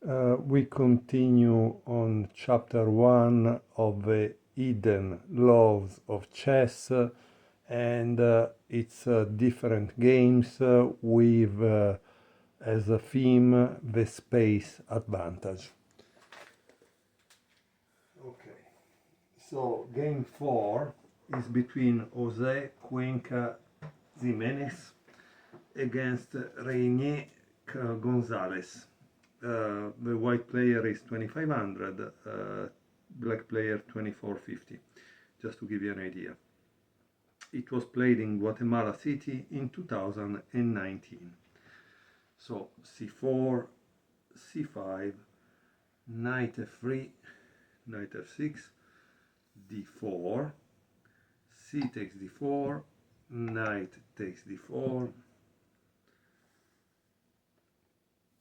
We continue on chapter 1 of the hidden laws of chess, and it's different games with as a theme the space advantage. Okay, so game 4 is between Jose Cuenca Jimenez against Reinier Gonzalez. The white player is 2500, black player 2450, just to give you an idea. It was played in Guatemala City in 2019. So c4, c5, knight f3, knight f6, d4, c takes d4, knight takes d4,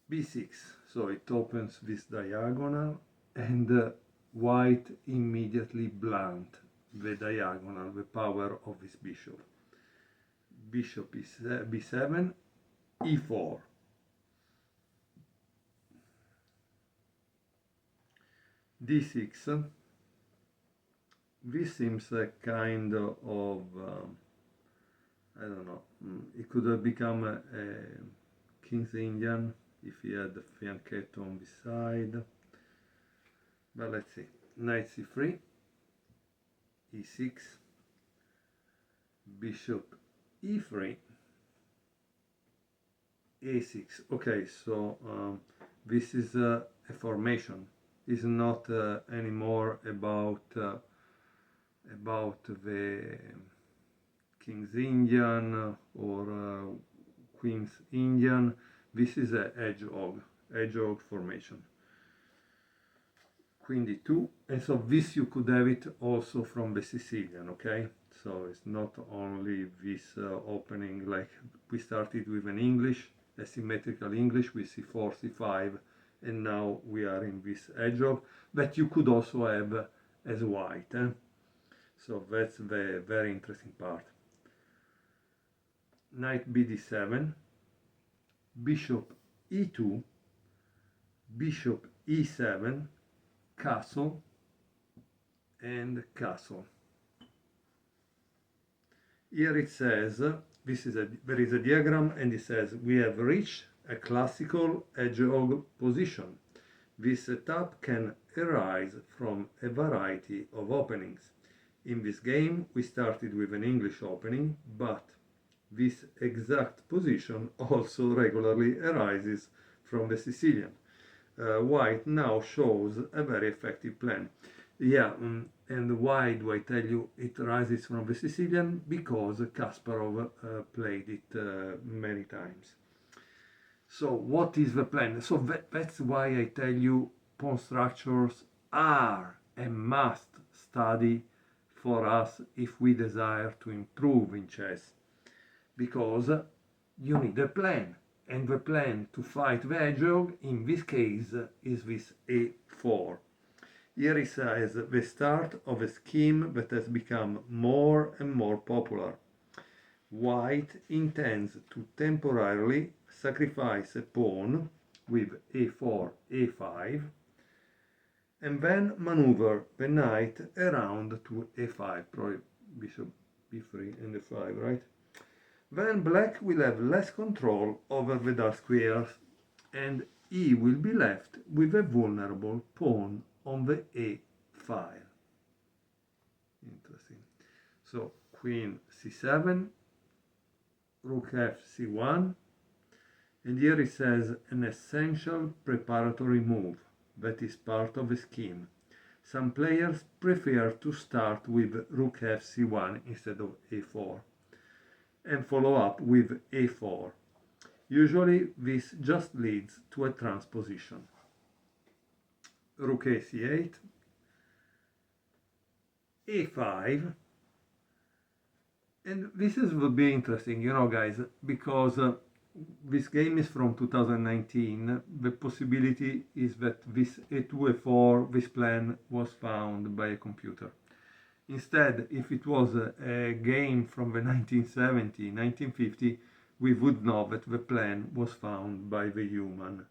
b6, so it opens this diagonal, and white immediately blunt the diagonal, the power of this bishop. Bishop is b7, e4, d6. This seems a kind of I don't know, it could have become a King's Indian if he had the fianchetto on this side, but let's see. Knight c3, e6, bishop e3, a6. Okay, so this is a formation. It's not anymore about the King's Indian or Queen's Indian. This is a hedgehog formation. Queen d2, and so this you could have it also from the Sicilian, okay? So it's not only this opening, like we started with an English, asymmetrical English with c4, c5, and now we are in this hedgehog that you could also have as white. So that's the very interesting part. Knight bd7, bishop e2, bishop e7, castle, and castle. Here it says, there is a diagram, and it says we have reached a classical hedgehog position. This setup can arise from a variety of openings. In this game we started with an English opening, but this exact position also regularly arises from the Sicilian. White now shows a very effective plan. Yeah, and why do I tell you it rises from the Sicilian? Because Kasparov played it many times. So what is the plan? So that's why I tell you pawn structures are a must study for us if we desire to improve in chess, because you need a plan, and the plan to fight the hedgehog in this case is this a4. Here it says the start of a scheme that has become more and more popular. White intends to temporarily sacrifice a pawn with a4, a5, and then maneuver the knight around to a5, probably bishop b3 and a5, right? Then black will have less control over the dark squares, and he will be left with a vulnerable pawn on the a file. Interesting. So queen c7, rook f c1, and here it says an essential preparatory move that is part of a scheme. Some players prefer to start with rook f c1 instead of a4 and follow up with a4. Usually this just leads to a transposition. Rook a c8, a5, and this will be interesting, you know, guys, because this game is from 2019. The possibility is that this a2, a4, this plan was found by a computer. Instead, if it was a game from the 1970, 1950, we would know that the plan was found by the human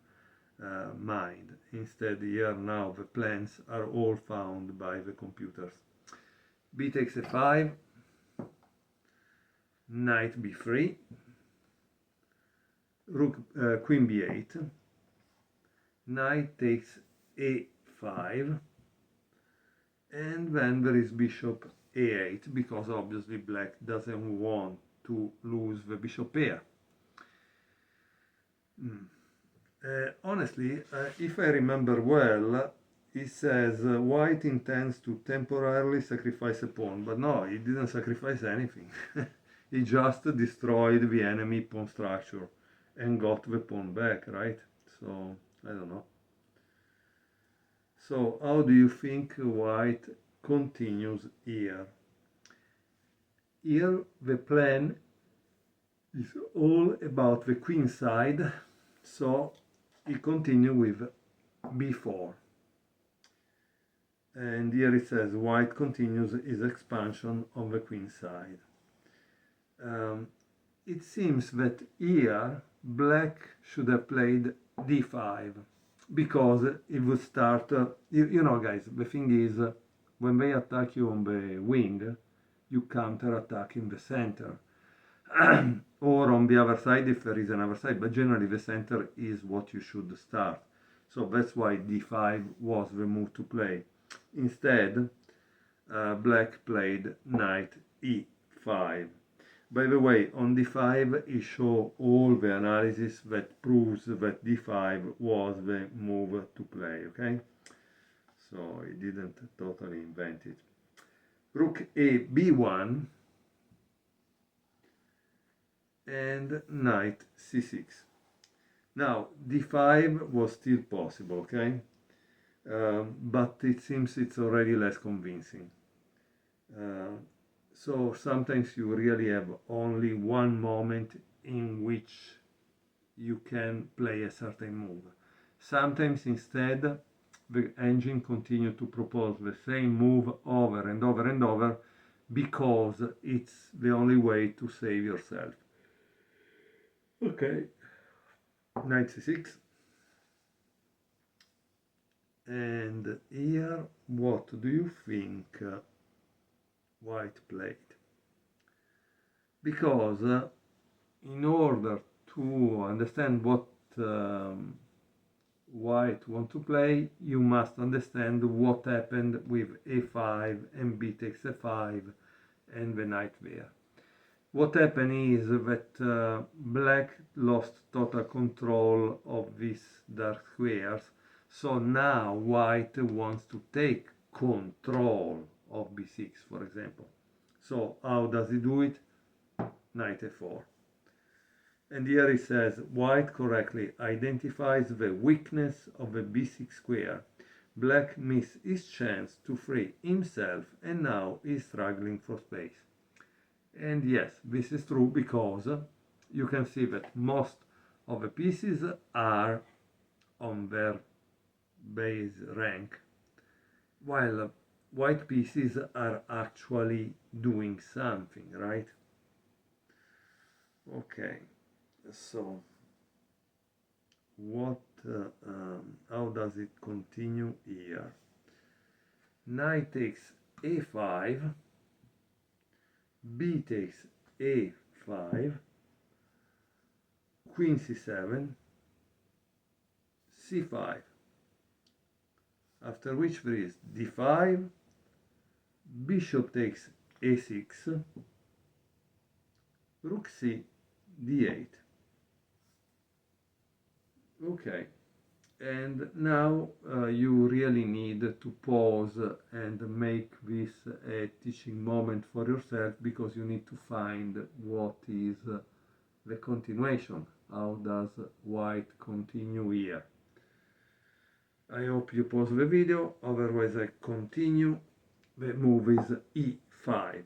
mind. instead here now the plans are all found by the computers. B takes a5, knight b3, rook queen b8, knight takes a5, and then there is bishop a8, because obviously black doesn't want to lose the bishop pair. Honestly, if I remember well, it says white intends to temporarily sacrifice a pawn, but no, he didn't sacrifice anything. He just destroyed the enemy pawn structure and got the pawn back, right? So, I don't know. So, how do you think white continues here? Here, the plan is all about the queen side, so he continues with b4. And here it says white continues his expansion on the queen side. It seems that here black should have played d5, because it would start, you know guys, the thing is, when they attack you on the wing, you counter attack in the center. Or on the other side if there is another side, but generally the center is what you should start. So that's why d5 was the move to play. Instead, black played knight e5. By the way, on d5 he showed all the analysis that proves that d5 was the move to play, okay? So he didn't totally invent it. Rook a b1 and knight c6. Now d5 was still possible, okay? But it seems it's already less convincing. So sometimes you really have only one moment in which you can play a certain move. Sometimes instead the engine continues to propose the same move over and over and over, because it's the only way to save yourself. Okay, knight c6. And here, what do you think white played? Because in order to understand what white want to play, you must understand what happened with a5 and b takes a5 and the knight there. What happened is that black lost total control of these dark squares, so now white wants to take control of b6, for example. So how does he do it? Knight a4. And here he says white correctly identifies the weakness of the b6 square. Black missed his chance to free himself and now is struggling for space. And yes, this is true, because you can see that most of the pieces are on their base rank, while white pieces are actually doing something, right? Okay, so what? How does it continue here? Knight takes a5, b takes a5, queen c7, c5, after which there is d5, bishop takes a6, rook c, d8. Okay, and now you really need to pause and make this a teaching moment for yourself, because you need to find what is the continuation. How does white continue here? I hope you pause the video, otherwise I continue. The move is e5.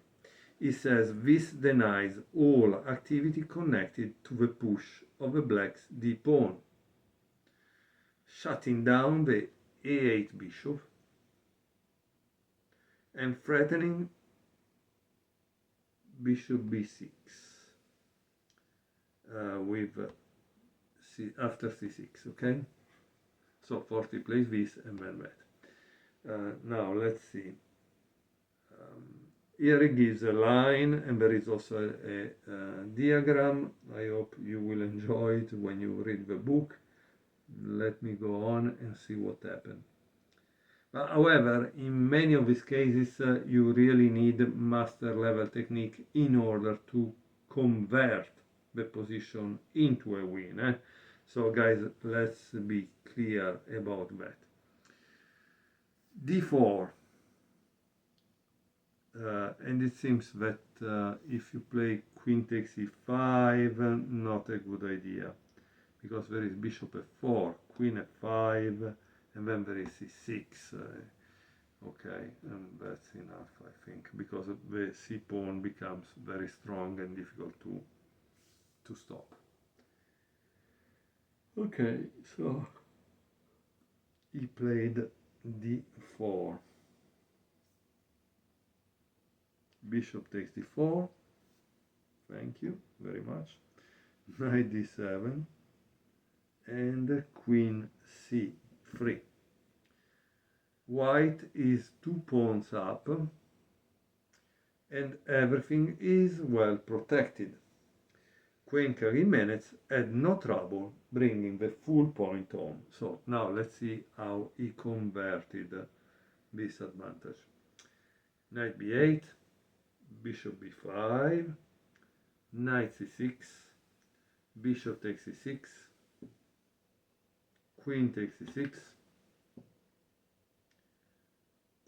It says this denies all activity connected to the push of the black's d pawn, shutting down the a8 bishop and threatening bishop b6 with after c6, okay? So 40 plays this and then that. Now let's see. Here it gives a line and there is also a diagram. I hope you will enjoy it when you read the book. Let me go on and see what happened. However, in many of these cases, you really need master level technique in order to convert the position into a win. So guys, let's be clear about that. D4. And it seems that if you play queen takes e5, not a good idea, because there is bishop f4, queen f5, and then there is c6. Okay, and that's enough, I think, because the c pawn becomes very strong and difficult to stop. Okay, so he played d4. Bishop takes d4, thank you very much, knight d7, and queen c3. White is 2 pawns up, and everything is well protected. Cuenca Jimenez had no trouble bringing the full point home. So now let's see how he converted this advantage. Knight b8, bishop b5, knight c6, bishop takes c6, queen takes c6,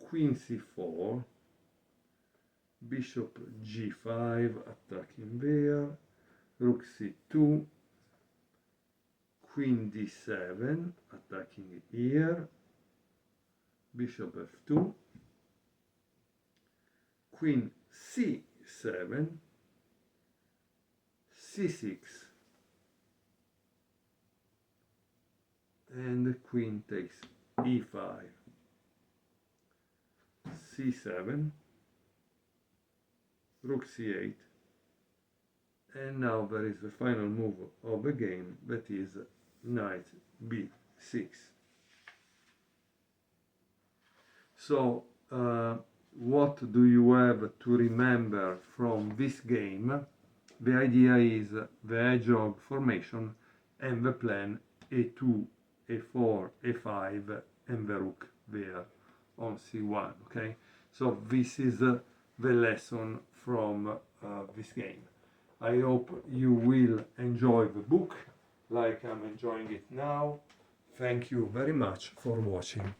queen c4, bishop g5 attacking there, rook c2, queen d7 attacking here, bishop f2, queen c7, c6, and the queen takes e5, c7, rook c8, and now there is the final move of the game, that is knight b6. So what do you have to remember from this game? The idea is the hedgehog formation and the plan a2, a4, a5, and the rook there on c1. Okay, so this is the lesson from this game. I hope you will enjoy the book like I'm enjoying it now. Thank you very much for watching.